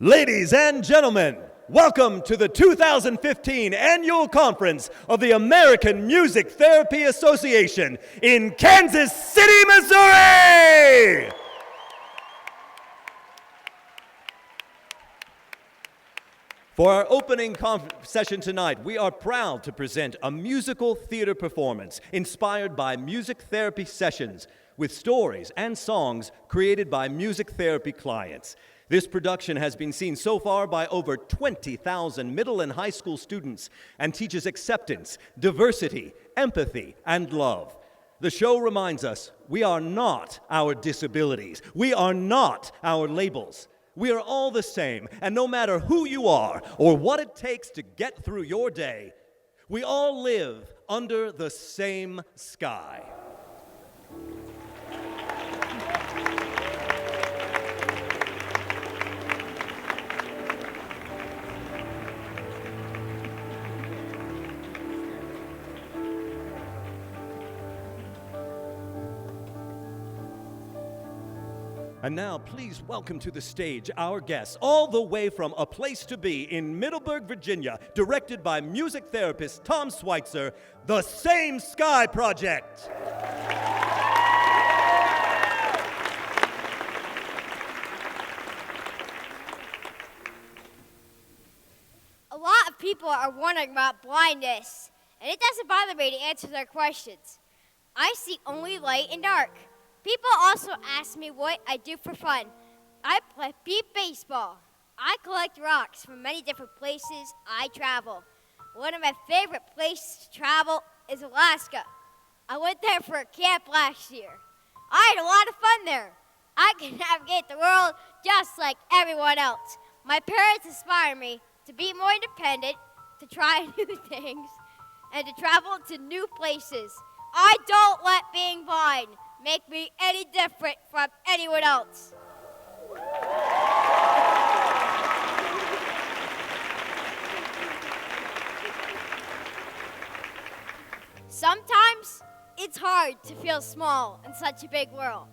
Ladies and gentlemen, welcome to the 2015 Annual Conference of the American Music Therapy Association in Kansas City, Missouri! For our opening session tonight, we are proud to present a musical theater performance inspired by music therapy sessions with stories and songs created by music therapy clients. This production has been seen so far by over 20,000 middle and high school students and teaches acceptance, diversity, empathy, and love. The show reminds us we are not our disabilities. We are not our labels. We are all the same, and no matter who you are or what it takes to get through your day, we all live under the same sky. And now, please welcome to the stage our guests, all the way from A Place to Be in Middleburg, Virginia, directed by music therapist Tom Schweitzer, The Same Sky Project. A lot of people are wondering about blindness, and it doesn't bother me to answer their questions. I see only light and dark. People also ask me what I do for fun. I play baseball. I collect rocks from many different places I travel. One of my favorite places to travel is Alaska. I went there for a camp last year. I had a lot of fun there. I can navigate the world just like everyone else. My parents inspire me to be more independent, to try new things, and to travel to new places. I don't let being blind make me any different from anyone else. Sometimes it's hard to feel small in such a big world.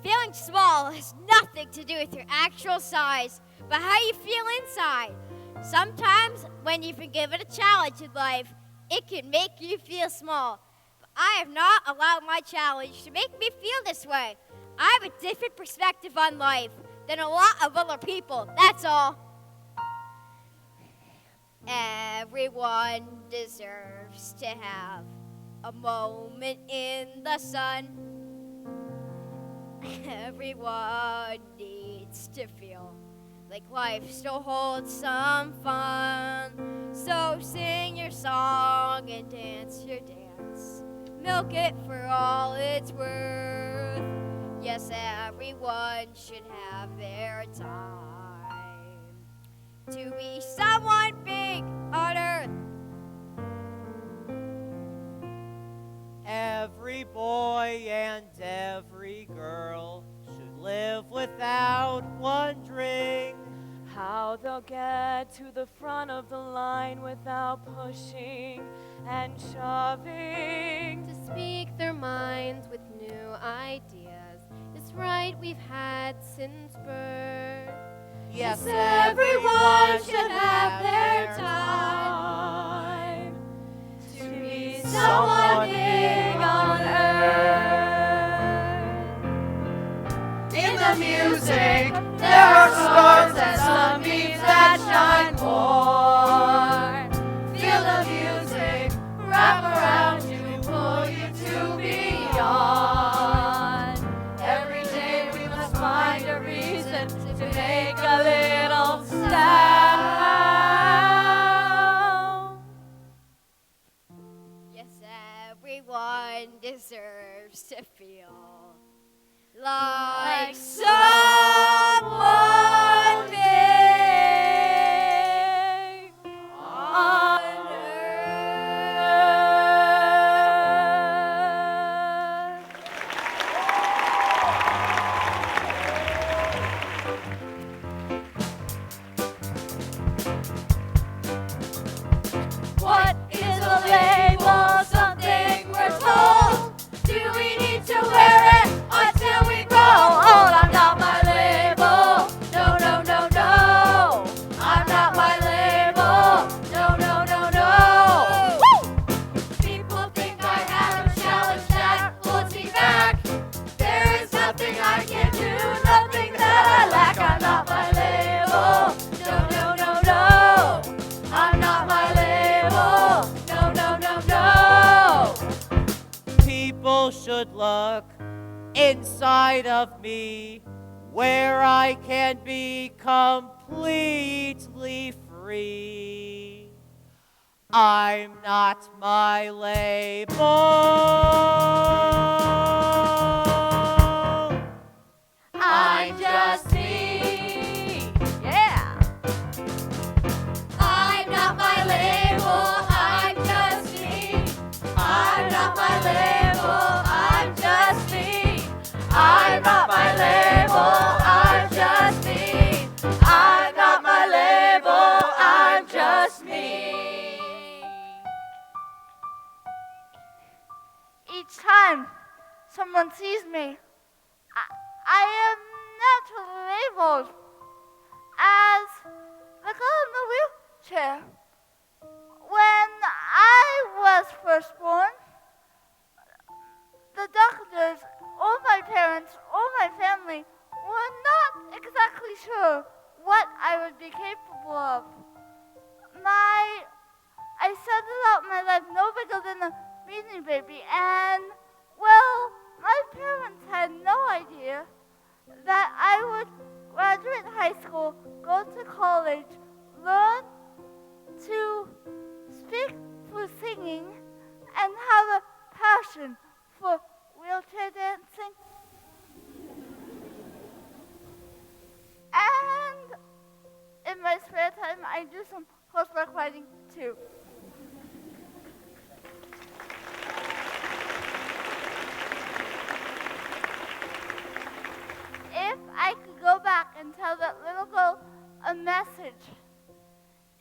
Feeling small has nothing to do with your actual size, but how you feel inside. Sometimes when you've been given a challenge in life, it can make you feel small. I have not allowed my challenge to make me feel this way. I have a different perspective on life than a lot of other people, that's all. Everyone deserves to have a moment in the sun. Everyone needs to feel like life still holds some fun. So sing your song and dance your dance. Milk it for all it's worth. Yes, everyone should have their time to be someone big on earth. Every boy and every girl should live without wondering how they'll get to the front of the line without pushing and shoving. To speak their minds with new ideas is right we've had since birth. Yes, everyone should have their time to be someone big on earth. in the music there are stars and sunbeams that shine more. Feel the music wrap around you, pull you to beyond. Every day we must find a reason to make a little sound. Yes, everyone deserves to feel like someone big on earth. What is a label? Something we're told. Do we need to wear it until we grow old? I'm not inside of me where I can be completely free. I'm not my label. I'm just me. Yeah. I'm not my label, I'm just me. I'm not my label, I'm just me. I'm not my label, I'm just me. I'm not my label, I'm just me. Each time someone sees me, I am naturally labeled as the girl in the wheelchair. When I was first born, the doctors, all my parents, all my family were not exactly sure what I would be capable of. I started out my life no bigger than a Beanie Baby, and, well, my parents had no idea that I would graduate high school, go to college, learn to speak through singing, and have a passion for wheelchair dancing. And in my spare time, I do some horseback riding too. If I could go back and tell that little girl a message,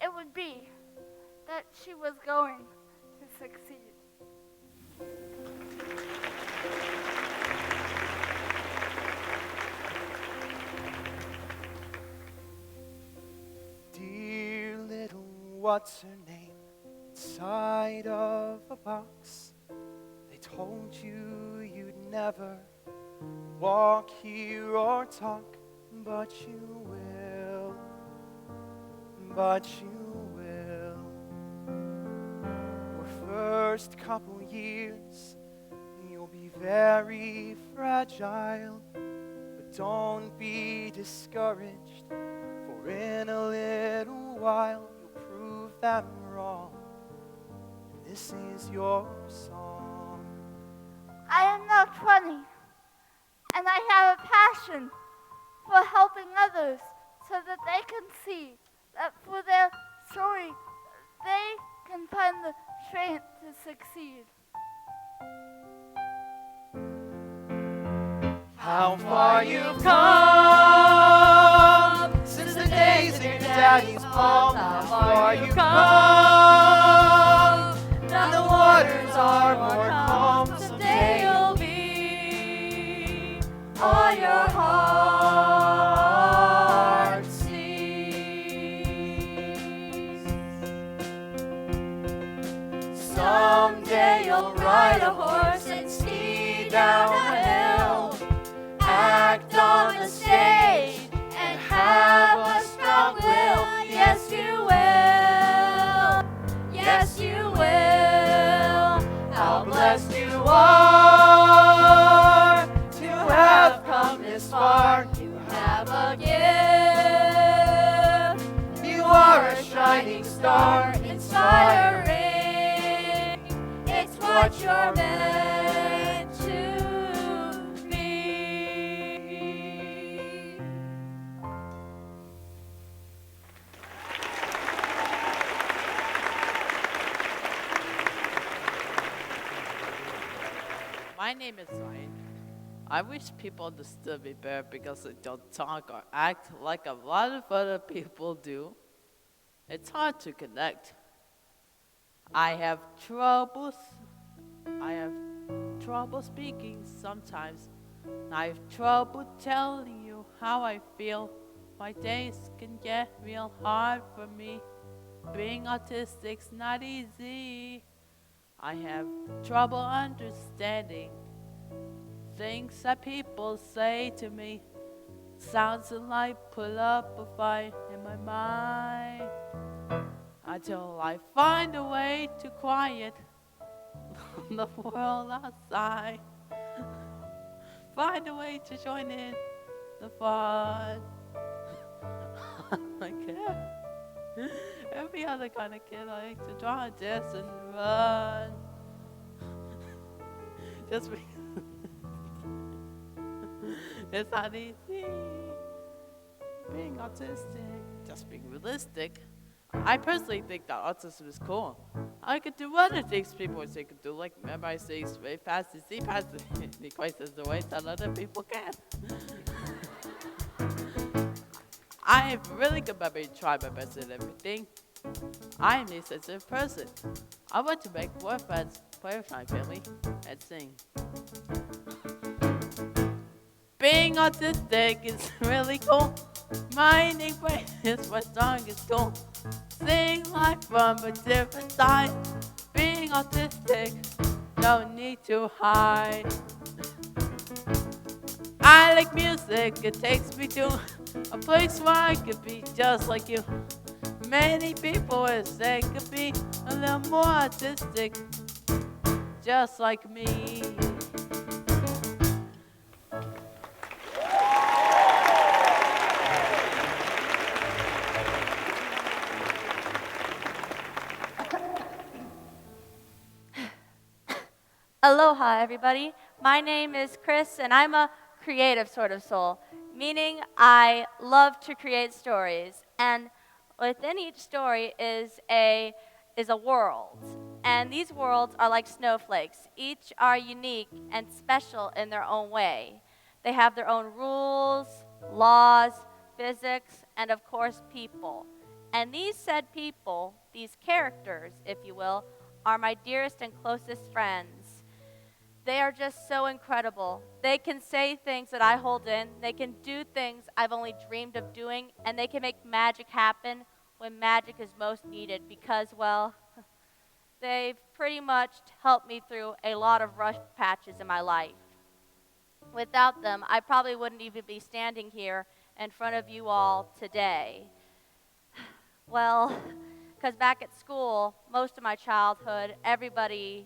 it would be that she was going to succeed. Dear little what's her name, inside of a box. They told you you'd never walk here or talk, but you will, but you will. Your first couple years, you'll be very fragile, but don't be discouraged, for in a little while you'll prove them wrong. And this is your song. I am now 20, and I have a passion for helping others so that they can see that through their story, they can find the strength to succeed. How far you've come since the days in your daddy's palm. How far you've come. Now the waters are more calm. Someday you'll be all your heart sees. Someday you'll ride a horse and ski down a hill, act on the stage, and have a strong will. Yes, you will. Yes, you will. How blessed you are to have come this far. You have a gift. You are a shining star, inspiring. It's what you're meant to be. My name is Ryan. I wish people understood me better because I don't talk or act like a lot of other people do. It's hard to connect. I have trouble speaking sometimes. I have trouble telling you how I feel. My days can get real hard for me. Being autistic's not easy. I have trouble understanding things that people say to me. Sounds like put up a fight in my mind until I find a way to quiet the world outside. find a way to join in the fun. Like every other kind of kid, I like to draw, dance, and run. Just be it's not easy being autistic. Just being realistic. I personally think that autism is cool. I could do other things people would say could do, like memorize things very fast and see past the equations the way that other people can. I have really good memory to try my best at everything. I am a sensitive person. I want to make more friends, play with my family, and sing. Being autistic is really cool. My nickname is my strongest tool. Sing life from a different side. Being autistic, no need to hide. I like music, it takes me to a place where I could be just like you. Many people wish they could be a little more autistic, just like me. Aloha, everybody. My name is Chris, and I'm a creative sort of soul, meaning I love to create stories. And within each story is a world. And these worlds are like snowflakes. Each are unique and special in their own way. They have their own rules, laws, physics, and of course, people. And these said people, these characters, if you will, are my dearest and closest friends. They are just so incredible. They can say things that I hold in. They can do things I've only dreamed of doing. And they can make magic happen when magic is most needed because, well, they've pretty much helped me through a lot of rough patches in my life. Without them, I probably wouldn't even be standing here in front of you all today. Well, because back at school, most of my childhood, everybody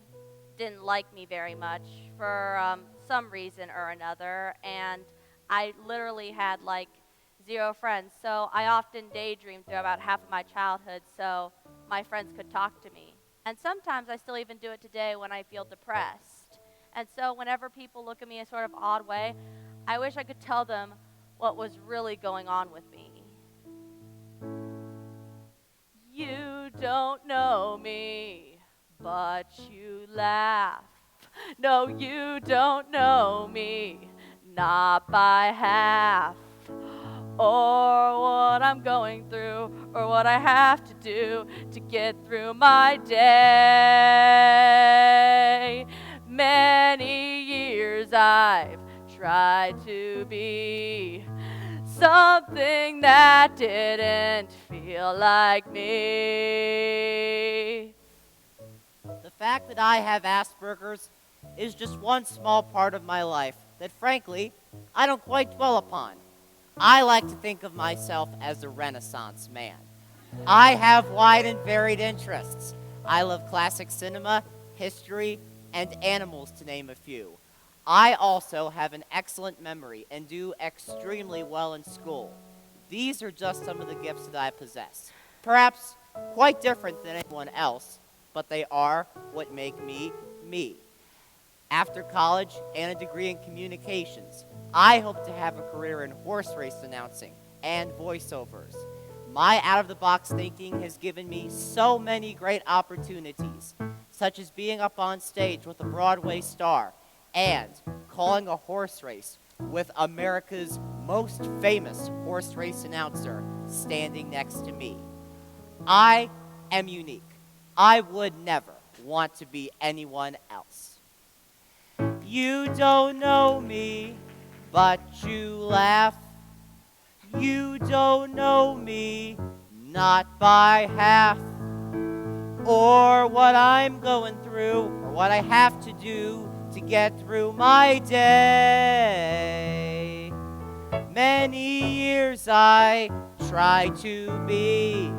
didn't like me very much for some reason or another, and I literally had like 0 friends, so I often daydreamed through about half of my childhood so my friends could talk to me. And sometimes I still even do it today when I feel depressed. And so whenever people look at me in a sort of odd way, I wish I could tell them what was really going on with me. You don't know me, but you laugh. No, you don't know me, not by half. Or what I'm going through, or what I have to do to get through my day. Many years I've tried to be something that didn't feel like me. The fact that I have Asperger's is just one small part of my life that, frankly, I don't quite dwell upon. I like to think of myself as a Renaissance man. I have wide and varied interests. I love classic cinema, history, and animals, to name a few. I also have an excellent memory and do extremely well in school. These are just some of the gifts that I possess. Perhaps quite different than anyone else, but they are what make me, me. After college and a degree in communications, I hope to have a career in horse race announcing and voiceovers. My out-of-the-box thinking has given me so many great opportunities, such as being up on stage with a Broadway star and calling a horse race with America's most famous horse race announcer standing next to me. I am unique. I would never want to be anyone else. You don't know me, but you laugh. You don't know me, not by half. Or what I'm going through, or what I have to do to get through my day. Many years I tried to be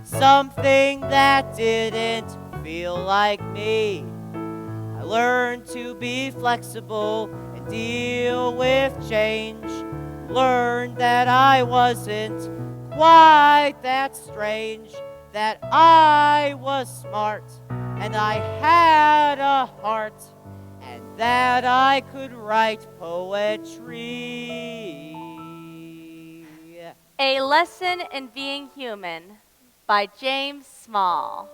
something that didn't feel like me. I learned to be flexible and deal with change. Learned that I wasn't quite that strange, that I was smart, and I had a heart, and that I could write poetry. A Lesson in Being Human by James Small.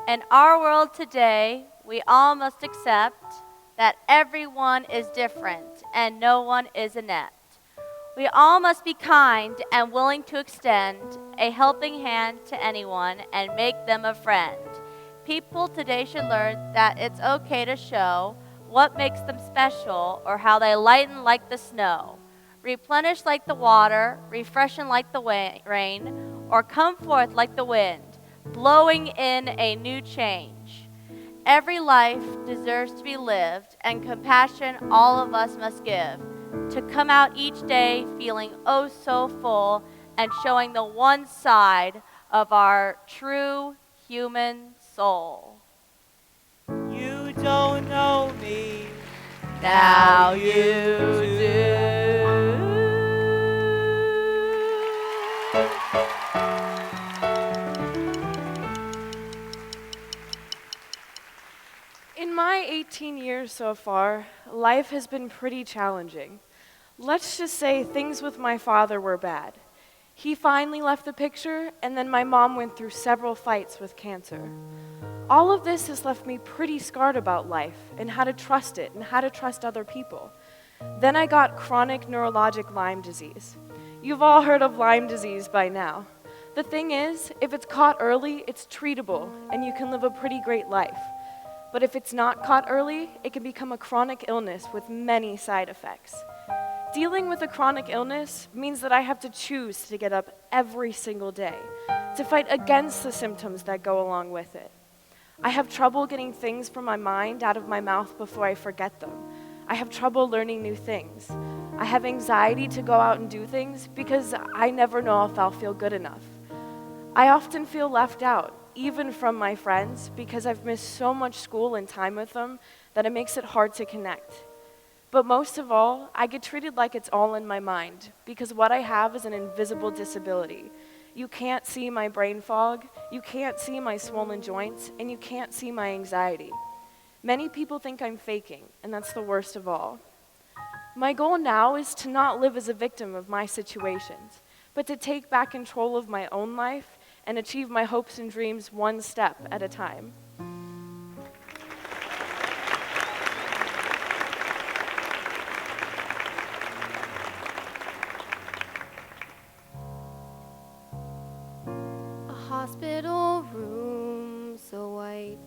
In our world today, we all must accept that everyone is different and no one is inept. We all must be kind and willing to extend a helping hand to anyone and make them a friend. People today should learn that it's okay to show what makes them special or how they lighten like the snow, replenish like the water, refreshing like the rain, or come forth like the wind, blowing in a new change. Every life deserves to be lived, and compassion all of us must give, to come out each day feeling oh so full and showing the one side of our true human soul. You don't know me, Now you do. In my 18 years so far, life has been pretty challenging. Let's just say things with my father were bad. He finally left the picture, and then my mom went through several fights with cancer. All of this has left me pretty scarred about life and how to trust it and how to trust other people. Then I got chronic neurologic Lyme disease. You've all heard of Lyme disease by now. The thing is, if it's caught early, it's treatable, and you can live a pretty great life. But if it's not caught early, it can become a chronic illness with many side effects. Dealing with a chronic illness means that I have to choose to get up every single day, to fight against the symptoms that go along with it. I have trouble getting things from my mind out of my mouth before I forget them. I have trouble learning new things. I have anxiety to go out and do things because I never know if I'll feel good enough. I often feel left out, even from my friends, because I've missed so much school and time with them that it makes it hard to connect. But most of all, I get treated like it's all in my mind, because what I have is an invisible disability. You can't see my brain fog, you can't see my swollen joints, and you can't see my anxiety. Many people think I'm faking, and that's the worst of all. My goal now is to not live as a victim of my situations, but to take back control of my own life and achieve my hopes and dreams one step at a time. A hospital room so white.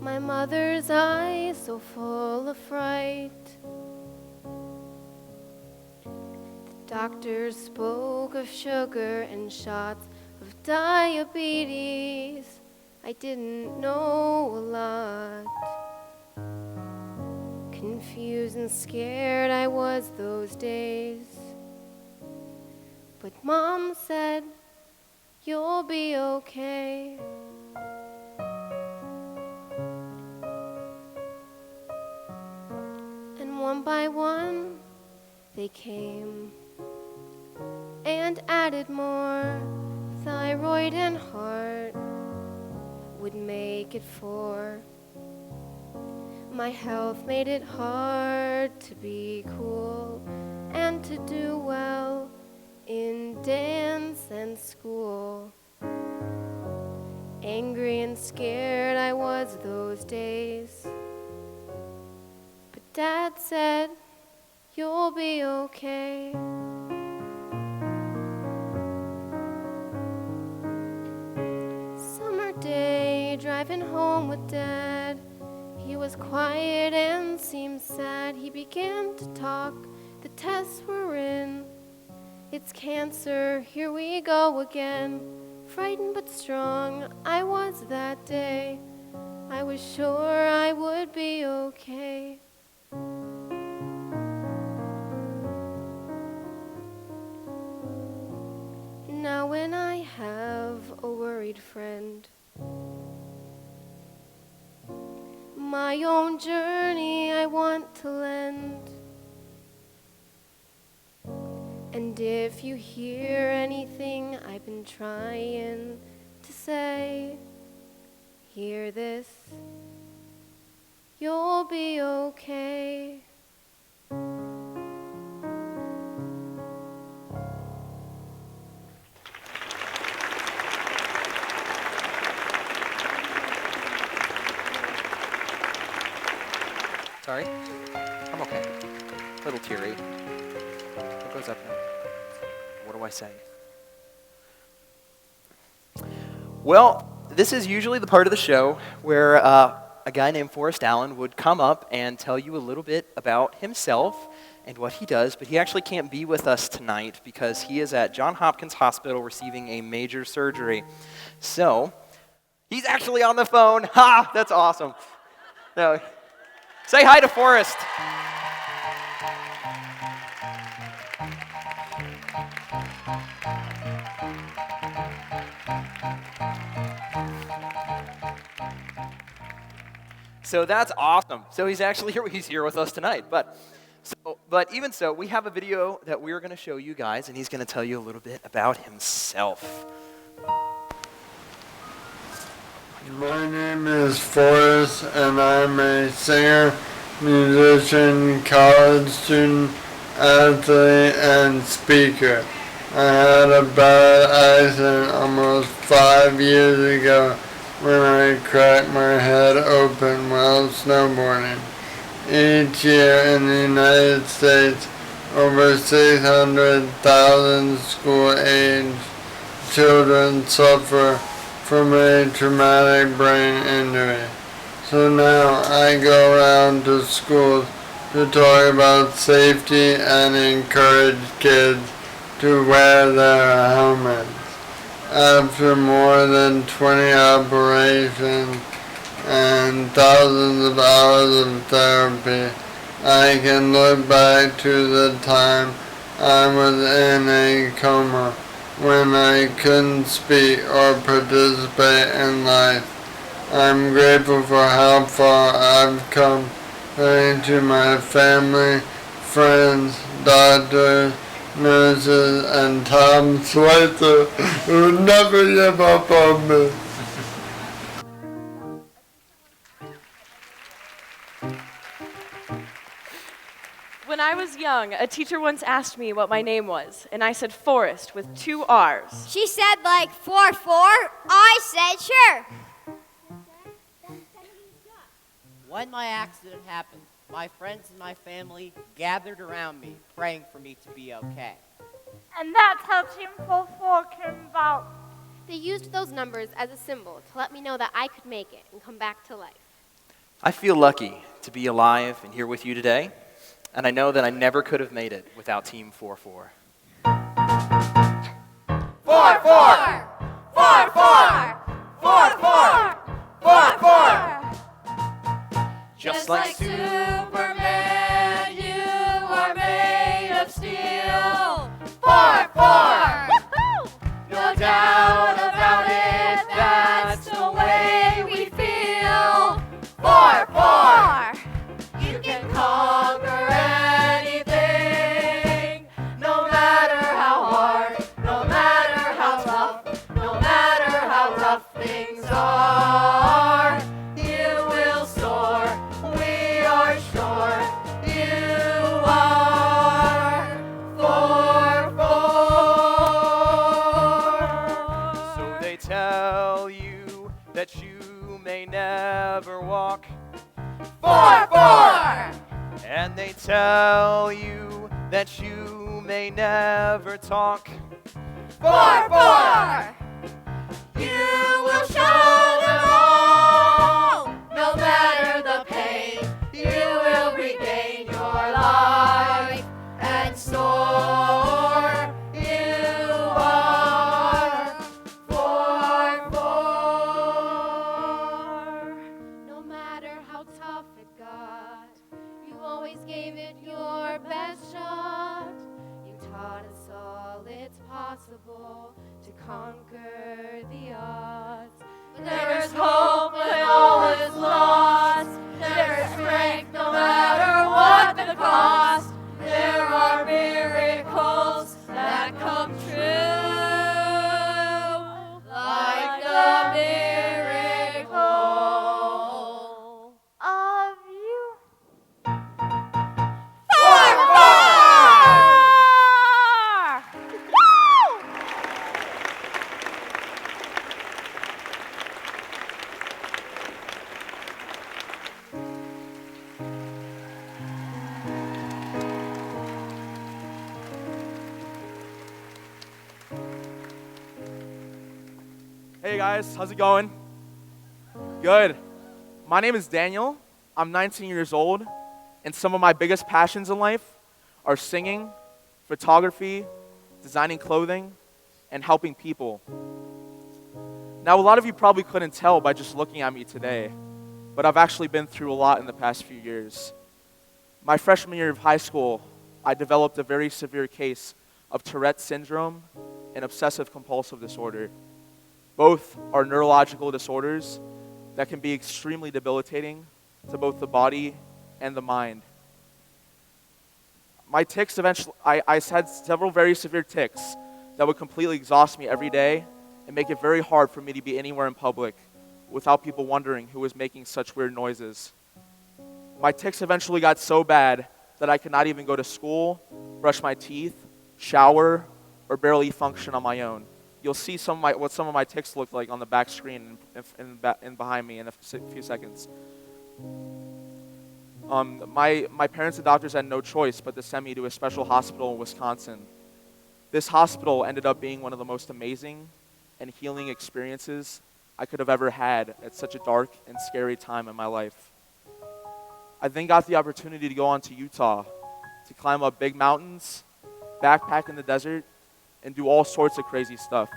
My mother's eyes so full of fright. The doctors spoke of sugar and shots of diabetes. I didn't know a lot. Confused and scared I was those days. But Mom said, "You'll be okay." And one by one, they came and added more. Thyroid and heart would make it 4. My health made it hard to be cool and to do well in dance and school. Angry and scared I was those days. But Dad said, "You'll be okay." Summer day, driving home with Dad. He was quiet and seemed sad. He began to talk, the tests were in. "It's cancer, here we go again." Frightened but strong, I was that day. I was sure I would be okay. Now when I have a worried friend, my own journey I want to lend. And if you hear anything I've been trying to say, hear this, you'll be okay. Sorry? I'm okay. A little teary. What goes up now? What do I say? Well, this is usually the part of the show where a guy named Forrest Allen would come up and tell you a little bit about himself and what he does, but he actually can't be with us tonight because he is at Johns Hopkins Hospital receiving a major surgery. So, he's actually on the phone. Ha! That's awesome. No. Say hi to Forrest. So that's awesome. So he's actually here. He's here with us tonight. But even so, we have a video that we're going to show you guys, and he's going to tell you a little bit about himself. My name is Forrest, and I'm a singer, musician, college student, athlete, and speaker. I had a bad accident almost 5 years ago when I cracked my head open while snowboarding. Each year in the United States, over 600,000 school-aged children suffer from a traumatic brain injury. So now I go around to schools to talk about safety and encourage kids to wear their helmets. After more than 20 operations and thousands of hours of therapy, I can look back to the time I was in a coma when I couldn't speak or participate in life. I'm grateful for how far I've come, thanks to my family, friends, doctors, nurses, and Tom Switzer, who never give up on me. When I was young, a teacher once asked me what my name was, and I said Forrest with 2 R's. She said like 4-4. I said sure. When my accident happened, my friends and my family gathered around me, praying for me to be okay. And that's how Team 4 came about. They used those numbers as a symbol to let me know that I could make it and come back to life. I feel lucky to be alive and here with you today, and I know that I never could have made it without Team 4-4. 4-4! 4-4! 4-4! 4-4! Just like Superman, you are made of steel. 4-4! No doubt about it, that's the way we feel. 4-4! You can conquer anything, no matter how hard, no matter how tough, no matter how tough things are. You will soar, we are sure. You are 4-4. So they tell you that you may never walk. 4-4! And they tell you that you may never talk. 4-4! You will show them all. No matter the pain, you will regain your life and soar. You are 4-4. No matter how tough it got, you always gave it your best shot. You taught us all it's possible to conquer the odds. There is hope when all is lost. cost. There are miracles that come true, like the miracle of you. Hey guys, how's it going? Good. My name is Daniel. I'm 19 years old, and some of my biggest passions in life are singing, photography, designing clothing, and helping people. Now, a lot of you probably couldn't tell by just looking at me today, but I've actually been through a lot in the past few years. My freshman year of high school, I developed a very severe case of Tourette syndrome and obsessive compulsive disorder. Both are neurological disorders that can be extremely debilitating to both the body and the mind. My tics eventually, I had several very severe tics that would completely exhaust me every day and make it very hard for me to be anywhere in public without people wondering who was making such weird noises. My tics eventually got so bad that I could not even go to school, brush my teeth, shower, or barely function on my own. You'll see what some of my tics look like on the back screen and behind me in a few seconds. My parents and doctors had no choice but to send me to a special hospital in Wisconsin. This hospital ended up being one of the most amazing and healing experiences I could have ever had at such a dark and scary time in my life. I then got the opportunity to go on to Utah to climb up big mountains, backpack in the desert, and do all sorts of crazy stuff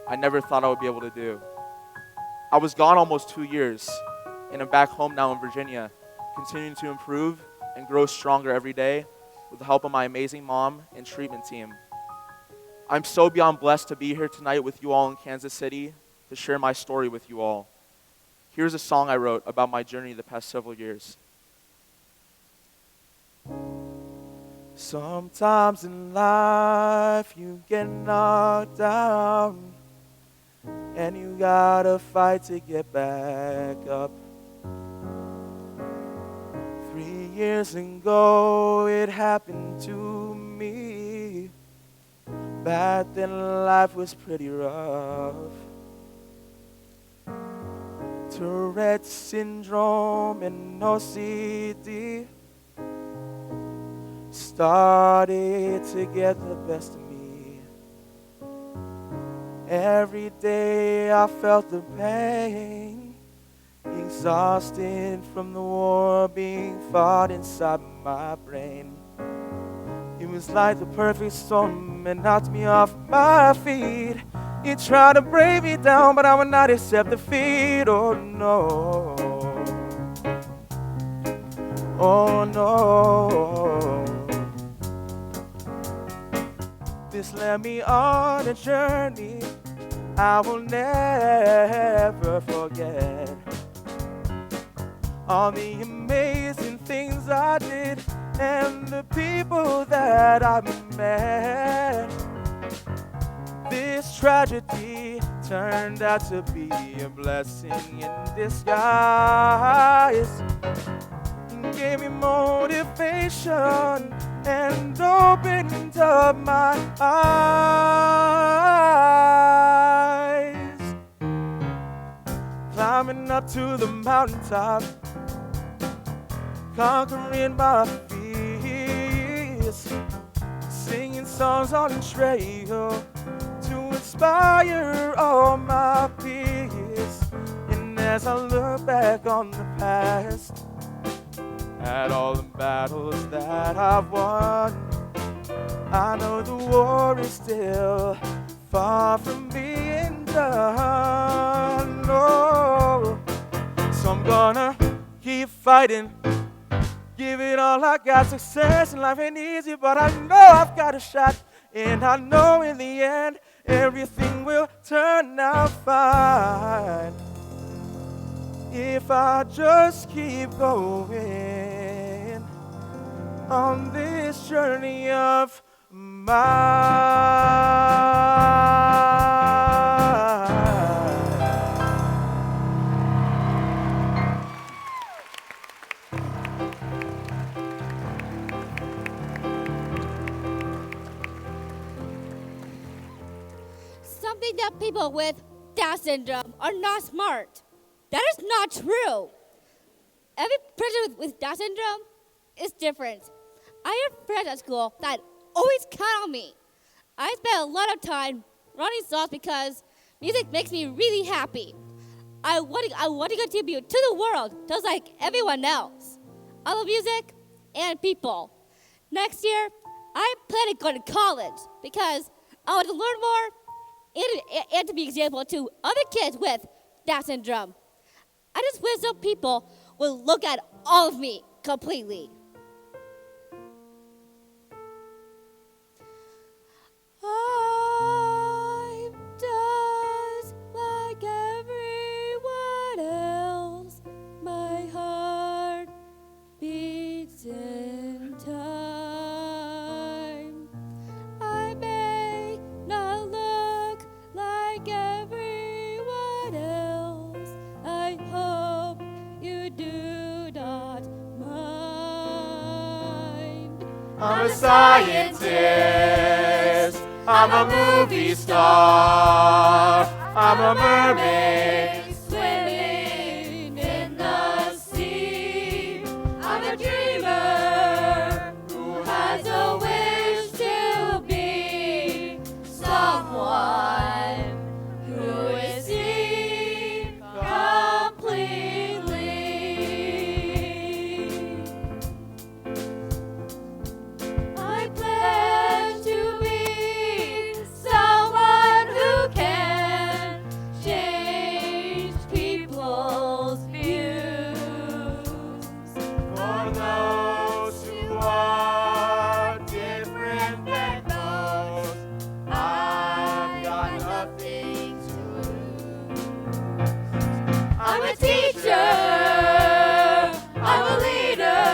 I never thought I would be able to do. I was gone almost 2 years, and I'm back home now in Virginia, continuing to improve and grow stronger every day with the help of my amazing mom and treatment team. I'm so beyond blessed to be here tonight with you all in Kansas City to share my story with you all. Here's a song I wrote about my journey the past several years. Sometimes in life you get knocked down and you gotta fight to get back up. 3 years ago it happened to me. Back then life was pretty rough. Tourette syndrome and OCD started to get the best of me. Every day I felt the pain, exhausted from the war being fought inside my brain. It was like the perfect storm and knocked me off my feet. It tried to break me down, but I would not accept defeat. Oh no, oh no. This led me on a journey I will never forget. All the amazing things I did and the people that I met. This tragedy turned out to be a blessing in disguise. It gave me motivation and opened up my eyes. Climbing up to the mountaintop, conquering my fears, singing songs on the trail to inspire all my peers. And as I look back on the past, at all the battles that I've won, I know the war is still far from being done. Oh, so I'm gonna keep fighting, give it all I got. Success in life ain't easy, but I know I've got a shot. And I know in the end, everything will turn out fine if I just keep going. on this journey of mine. Something that people with Down syndrome are not smart. That is not true. Every person with Down syndrome is different. I have friends at school that always count on me. I spend a lot of time running songs because music makes me really happy. I want to contribute to the world just like everyone else. I love music and people. Next year, I plan to go to college because I want to learn more and to be an example to other kids with Down syndrome. I just wish some people would look at all of me completely. I'm just like everyone else. My heart beats in time. I may not look like everyone else. I hope you do not mind. I'm a scientist, I'm a movie star, I'm a mermaid swimming in the sea. I'm a dreamer who has a wish to be someone who is seen completely. I plan to be someone who can change people's views. For those who are different than those, I've got nothing to lose. I'm a teacher, I'm a leader,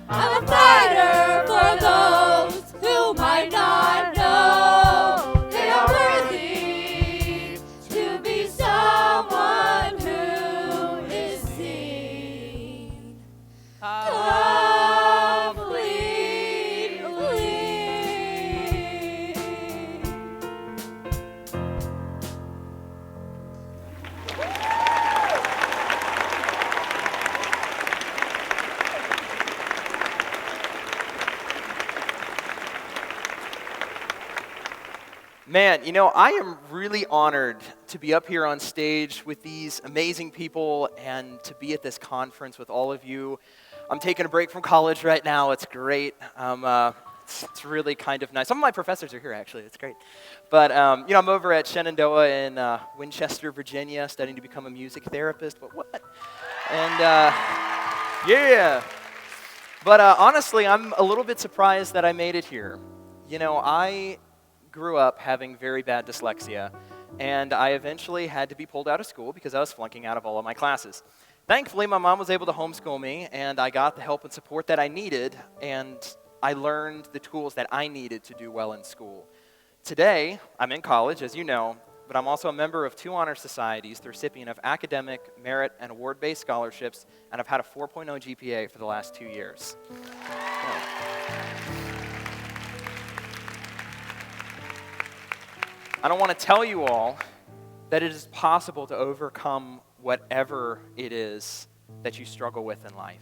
I'm a fighter for those who might not know they are worthy to be someone who is seen completely. Man, you know, I am really honored to be up here on stage with these amazing people and to be at this conference with all of you. I'm taking a break from college right now. It's great. It's really kind of nice. Some of my professors are here, actually. It's great. But, you know, I'm over at Shenandoah in Winchester, Virginia, studying to become a music therapist. But what? And, yeah. But honestly, I'm a little bit surprised that I made it here. You know, I grew up having very bad dyslexia, and I eventually had to be pulled out of school because I was flunking out of all of my classes. Thankfully, my mom was able to homeschool me, and I got the help and support that I needed, and I learned the tools that I needed to do well in school. Today, I'm in college, as you know, but I'm also a member of 2 honor societies, the recipient of academic, merit, and award-based scholarships, and I've had a 4.0 GPA for the last 2 years. I don't want to tell you all that it is possible to overcome whatever it is that you struggle with in life.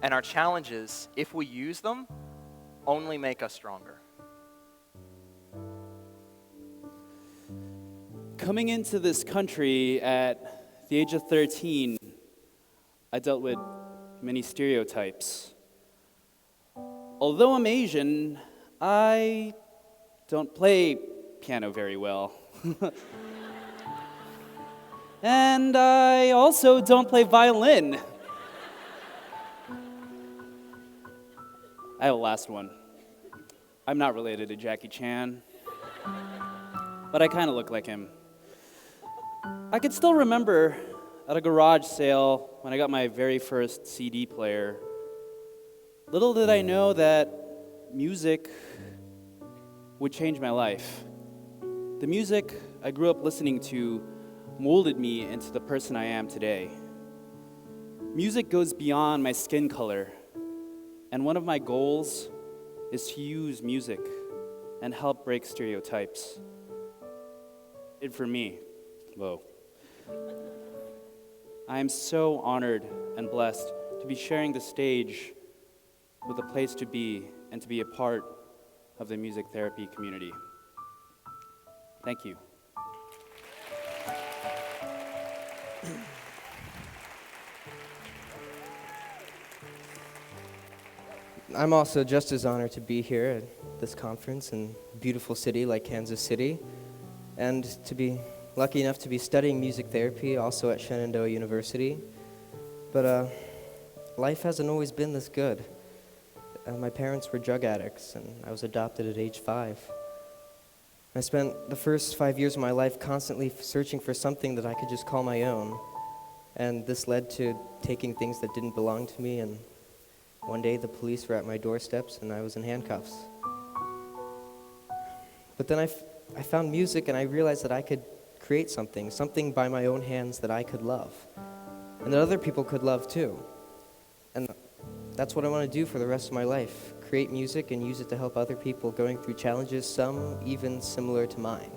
And our challenges, if we use them, only make us stronger. Coming into this country at the age of 13, I dealt with many stereotypes. Although I'm Asian, I don't play piano very well. And I also don't play violin. I have a last one. I'm not related to Jackie Chan, but I kind of look like him. I could still remember at a garage sale when I got my very first CD player, Little did I know that music would change my life. The music I grew up listening to molded me into the person I am today. Music goes beyond my skin color, and one of my goals is to use music and help break stereotypes. And for me, whoa. I am so honored and blessed to be sharing the stage with a place to be and to be a part of the music therapy community. Thank you. I'm also just as honored to be here at this conference in a beautiful city like Kansas City, and to be lucky enough to be studying music therapy also at Shenandoah University. But life hasn't always been this good. My parents were drug addicts, and I was adopted at age 5. I spent the first 5 years of my life constantly searching for something that I could just call my own, and this led to taking things that didn't belong to me, and one day the police were at my doorsteps and I was in handcuffs. But then I found music, and I realized that I could create something by my own hands that I could love, and that other people could love too. And that's what I want to do for the rest of my life, create music and use it to help other people going through challenges, some even similar to mine.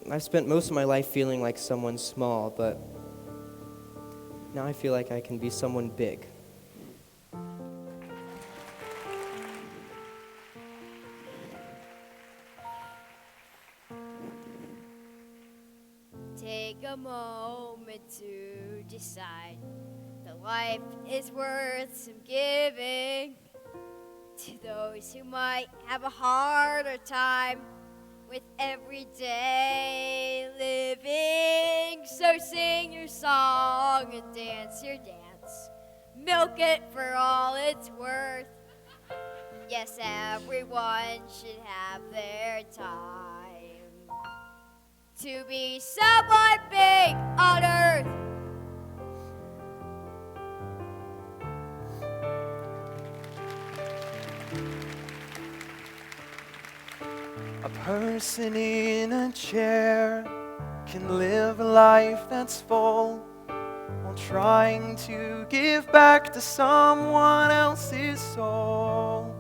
I've spent most of my life feeling like someone small, but now I feel like I can be someone big. Take a moment to decide that life is worth some giving to those who might have a harder time with everyday living. So sing your song and dance your dance. Milk it for all it's worth. Yes, everyone should have their time to be someone big on earth. A person in a chair can live a life that's full while trying to give back to someone else's soul.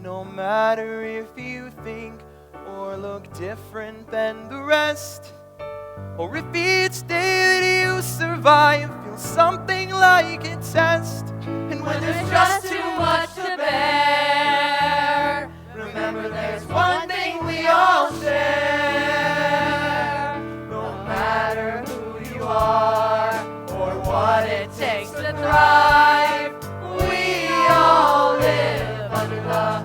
No matter if you think or look different than the rest, or if each day that you survive feels something like a test. And when there's just too much to bear, remember there's one thing we all share. No matter who you are or what it takes to thrive, we all live under the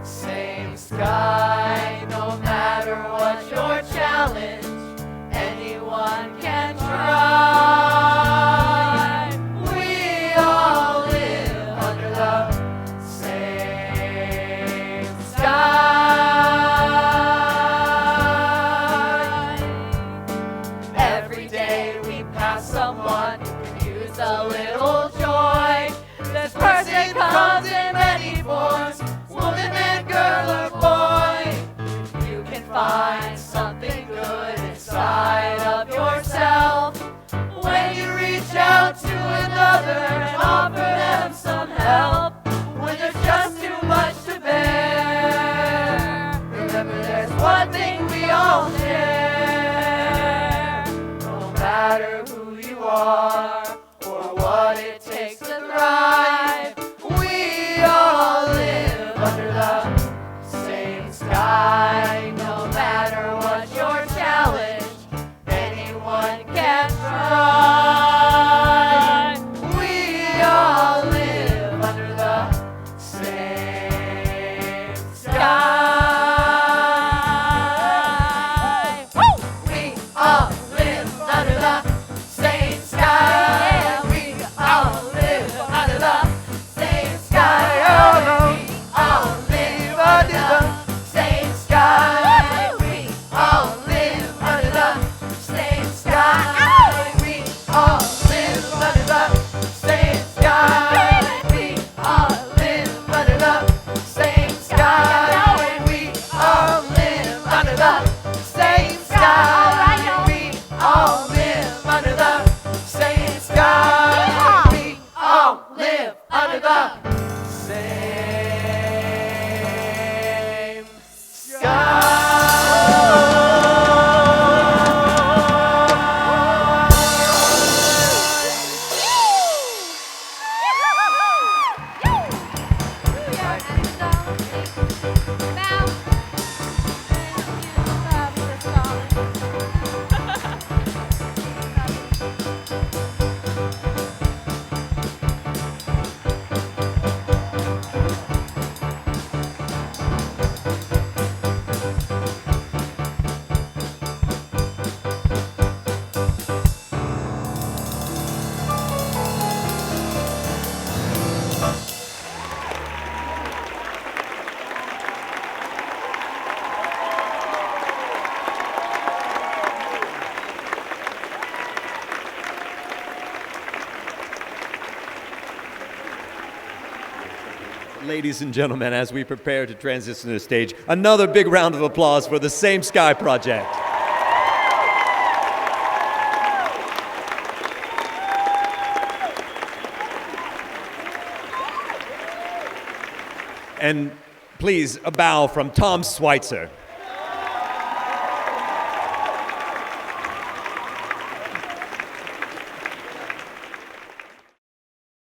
same sky. No matter what your challenge, anyone can try. We all live under the same sky. Every day we pass someone who could use a little joy. This person comes in many forms, woman, man, girl, or boy. Ladies and gentlemen, as we prepare to transition to the stage, another big round of applause for the Same Sky Project. And please, a bow from Tom Schweitzer.